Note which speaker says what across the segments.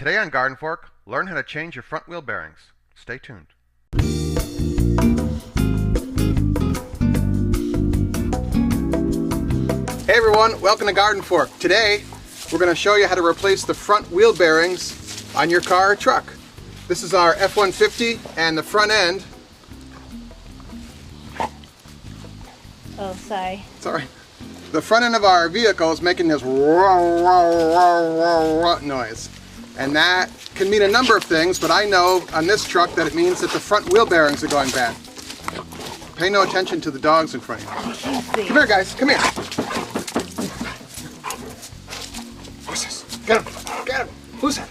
Speaker 1: Today on GardenFork, learn how to change your front wheel bearings. Stay tuned. Hey everyone, welcome to GardenFork. Today we're going to show you how to replace the front wheel bearings on your car or truck. This is our F-150 and the front end.
Speaker 2: Oh, sorry.
Speaker 1: Sorry. The front end of our vehicle is making this noise. And that can mean a number of things, but I know on this truck that it means that the front wheel bearings are going bad. Pay no attention to the dogs in front of you. Come here, guys. Come here. What's this? Get him. Get him. Who's that?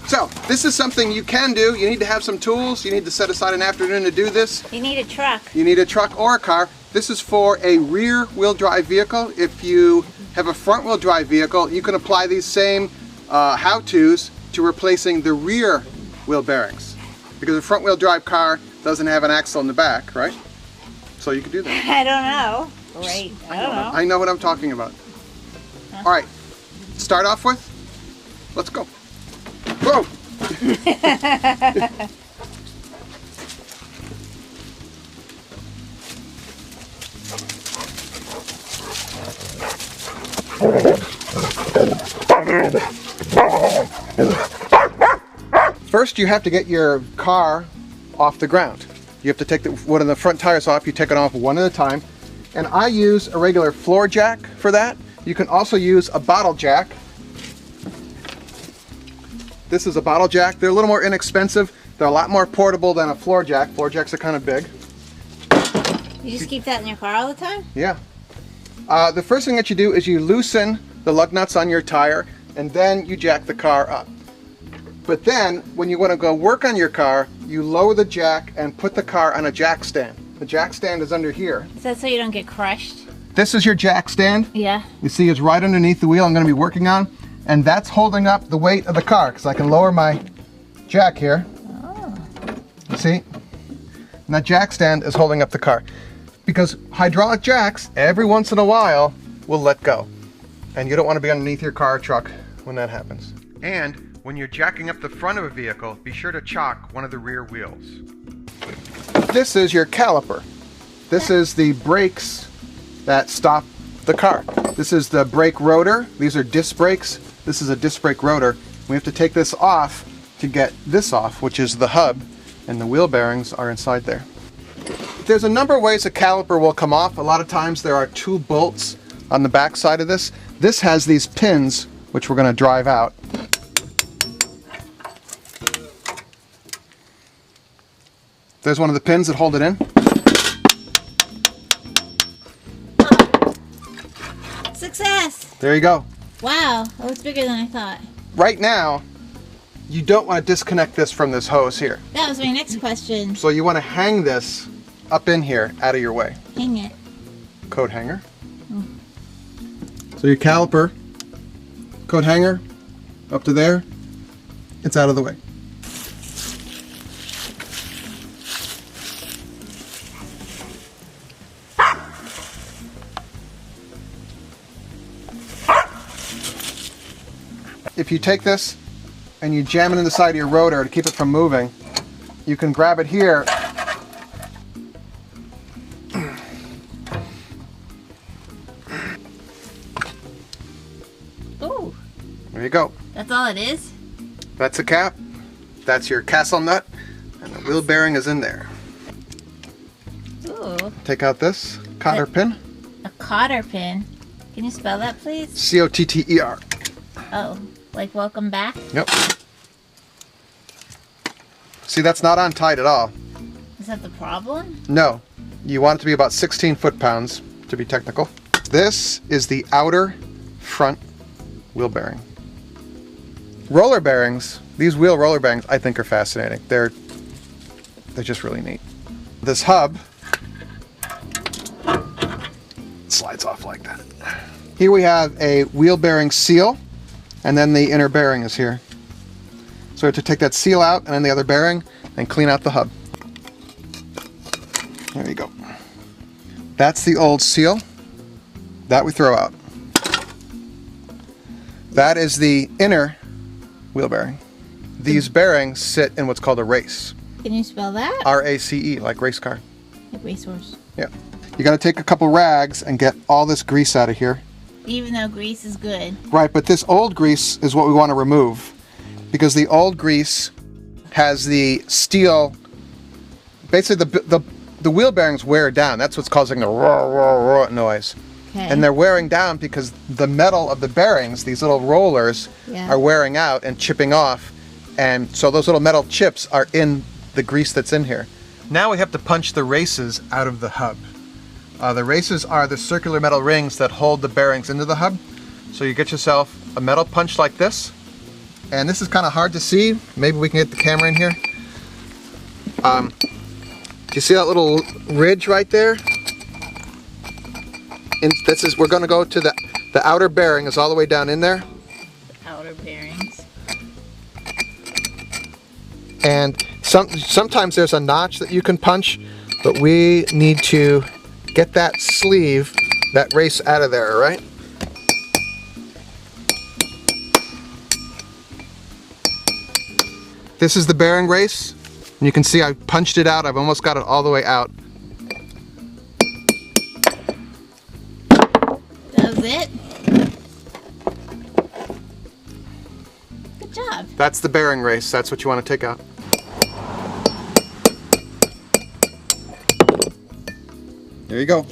Speaker 1: So, this is something you can do. You need to have some tools. You need to set aside an afternoon to do this.
Speaker 2: You need a truck.
Speaker 1: You need a truck or a car. This is for a rear wheel drive vehicle. If you have a front wheel drive vehicle, you can apply these same how-tos to replacing the rear wheel bearings. Because a front wheel drive car doesn't have an axle in the back, right? So you can do that.
Speaker 2: I don't know. Right. I don't know.
Speaker 1: I know what I'm talking about. All right, start off with, let's go. Whoa! First, you have to get your car off the ground. You have to take one of the front tires off. You take it off one at a time. And I use a regular floor jack for that. You can also use a bottle jack. This is a bottle jack. They're a little more inexpensive. They're a lot more portable than a floor jack. Floor jacks are kind of big.
Speaker 2: You just keep that in your car all the time?
Speaker 1: Yeah. The first thing that you do is you loosen the lug nuts on your tire, and then you jack the car up. But then, when you want to go work on your car, you lower the jack and put the car on a jack stand. The jack stand is under here.
Speaker 2: Is that so you don't get crushed?
Speaker 1: This is your jack stand.
Speaker 2: Yeah.
Speaker 1: You see it's right underneath the wheel I'm going to be working on, and that's holding up the weight of the car, because I can lower my jack here.
Speaker 2: Oh.
Speaker 1: You see? And that jack stand is holding up the car. Because hydraulic jacks, every once in a while, will let go. And you don't want to be underneath your car or truck when that happens. And when you're jacking up the front of a vehicle, be sure to chock one of the rear wheels. This is your caliper. This is the brakes that stop the car. This is the brake rotor. These are disc brakes. This is a disc brake rotor. We have to take this off to get this off, which is the hub, and the wheel bearings are inside there. There's a number of ways a caliper will come off. A lot of times there are two bolts on the back side of this. This has these pins, which we're going to drive out. There's one of the pins that hold it in.
Speaker 2: Success!
Speaker 1: There you go.
Speaker 2: Wow, that was bigger than I thought.
Speaker 1: Right now, you don't want to disconnect this from this hose here.
Speaker 2: That was my next question.
Speaker 1: So you want to hang this up in here, out of your way.
Speaker 2: Hang it.
Speaker 1: Coat hanger. So your caliper, coat hanger, up to there, it's out of the way. If you take this and you jam it in the side of your rotor to keep it from moving, you can grab it here.
Speaker 2: Ooh.
Speaker 1: There you go.
Speaker 2: That's all it is?
Speaker 1: That's the cap. That's your castle nut. And the wheel bearing is in there.
Speaker 2: Ooh.
Speaker 1: Take out this cotter pin.
Speaker 2: A cotter pin? Can you spell that, please?
Speaker 1: C-O-T-T-E-R.
Speaker 2: Oh, like welcome back?
Speaker 1: Yep. See, that's not on tight at all.
Speaker 2: Is that the problem?
Speaker 1: No. You want it to be about 16 foot-pounds, to be technical. This is the outer front wheel bearing. Roller bearings, these wheel roller bearings, I think are fascinating. They're just really neat. This hub slides off like that. Here we have a wheel bearing seal, and then the inner bearing is here. So we have to take that seal out and then the other bearing and clean out the hub. There you go. That's the old seal. That we throw out. That is the inner wheel bearing. These bearings sit in what's called a race.
Speaker 2: Can you spell that?
Speaker 1: R-A-C-E, like race car.
Speaker 2: Like racehorse.
Speaker 1: Yeah. You got to take a couple rags and get all this grease out of here.
Speaker 2: Even though grease is good.
Speaker 1: Right, but this old grease is what we want to remove, because the old grease has the steel. Basically, the wheel bearings wear down. That's what's causing the roar, roar, roar noise.
Speaker 2: Okay.
Speaker 1: And they're wearing down because the metal of the bearings, these little rollers, are wearing out and chipping off. And so those little metal chips are in the grease that's in here. Now we have to punch the races out of the hub. The races are the circular metal rings that hold the bearings into the hub. So you get yourself a metal punch like this. And this is kind of hard to see. Maybe we can get the camera in here. Do you see that little ridge right there? And we're going to go to the outer bearing is all the way down in there.
Speaker 2: The outer bearings.
Speaker 1: And sometimes there's a notch that you can punch, but we need to get that sleeve, that race out of there, all right? This is the bearing race. And you can see I punched it out. I've almost got it all the way out.
Speaker 2: Does it? Good job.
Speaker 1: That's the bearing race. That's what you want to take out. There you go.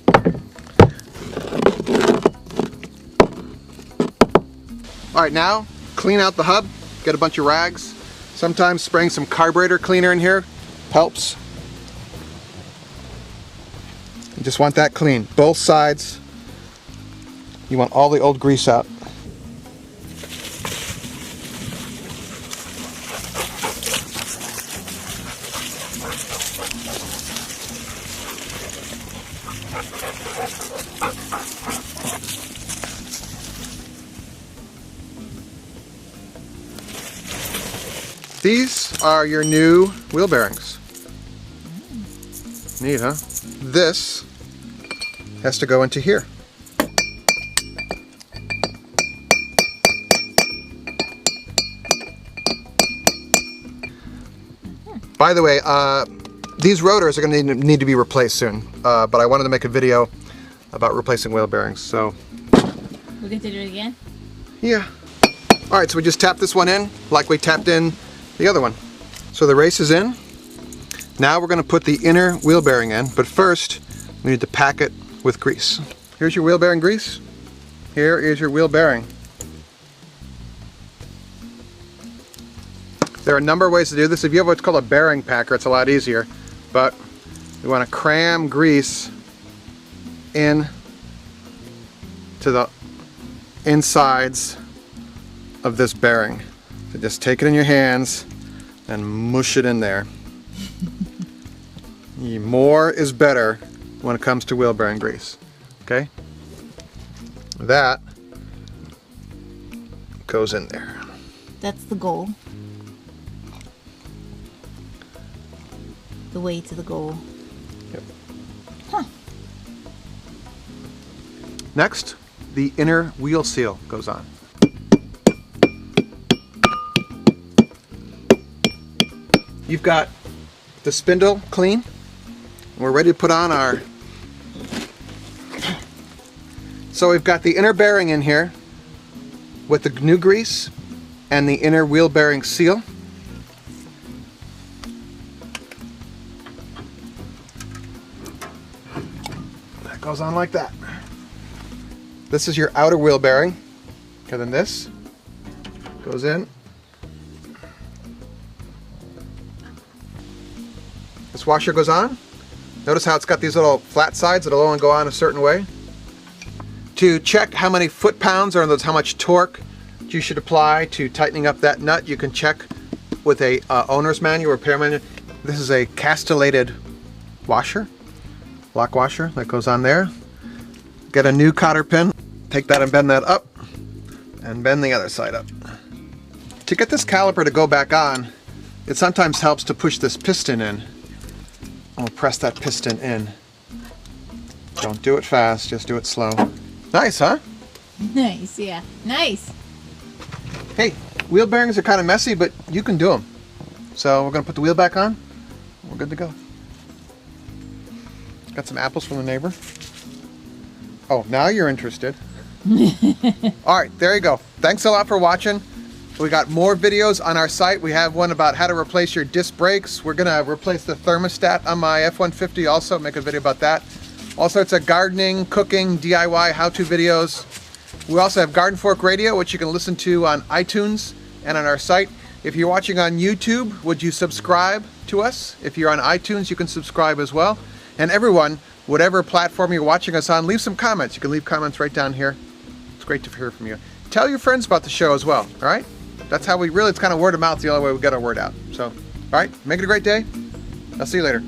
Speaker 1: All right, now clean out the hub. Get a bunch of rags. Sometimes spraying some carburetor cleaner in here helps. You just want that clean. Both sides. You want all the old grease out. These are your new wheel bearings. Neat, huh? This has to go into here. By the way, these rotors are going to need to be replaced soon, but I wanted to make a video about replacing wheel bearings, so.
Speaker 2: We get to do it again?
Speaker 1: Yeah. All right, so we just tapped this one in like we tapped in the other one. So the race is in. Now we're going to put the inner wheel bearing in, but first we need to pack it with grease. Here's your wheel bearing grease. Here is your wheel bearing. There are a number of ways to do this. If you have what's called a bearing packer, it's a lot easier, but we want to cram grease in to the insides of this bearing. So just take it in your hands and mush it in there. More is better when it comes to wheel bearing grease. Okay? That goes in there.
Speaker 2: That's the goal. The way to the goal.
Speaker 1: Yep.
Speaker 2: Huh.
Speaker 1: Next, the inner wheel seal goes on. You've got the spindle clean. We're ready to put on our... So we've got the inner bearing in here with the new grease and the inner wheel bearing seal. That goes on like that. This is your outer wheel bearing. Okay, then this goes in. This washer goes on. Notice how it's got these little flat sides that'll only go on a certain way. To check how many foot-pounds, or in other words, how much torque you should apply to tightening up that nut, you can check with a owner's manual, repair manual. This is a castellated washer, lock washer that goes on there. Get a new cotter pin, take that and bend that up, and bend the other side up. To get this caliper to go back on, it sometimes helps to push this piston in. We'll press that piston in. Don't do it fast, just do it slow. Nice, huh?
Speaker 2: Nice, yeah. Nice.
Speaker 1: Hey, wheel bearings are kind of messy, but you can do them. So we're going to put the wheel back on. We're good to go. Got some apples from the neighbor. Oh, now you're interested. All right, there you go. Thanks a lot for watching. We got more videos on our site. We have one about how to replace your disc brakes. We're gonna replace the thermostat on my F-150 also, make a video about that. All sorts of gardening, cooking, DIY, how-to videos. We also have GardenFork Radio, which you can listen to on iTunes and on our site. If you're watching on YouTube, would you subscribe to us? If you're on iTunes, you can subscribe as well. And everyone, whatever platform you're watching us on, leave some comments. You can leave comments right down here. It's great to hear from you. Tell your friends about the show as well, all right? That's how we really, it's kind of word of mouth, the only way we get our word out. So, all right, make it a great day. I'll see you later.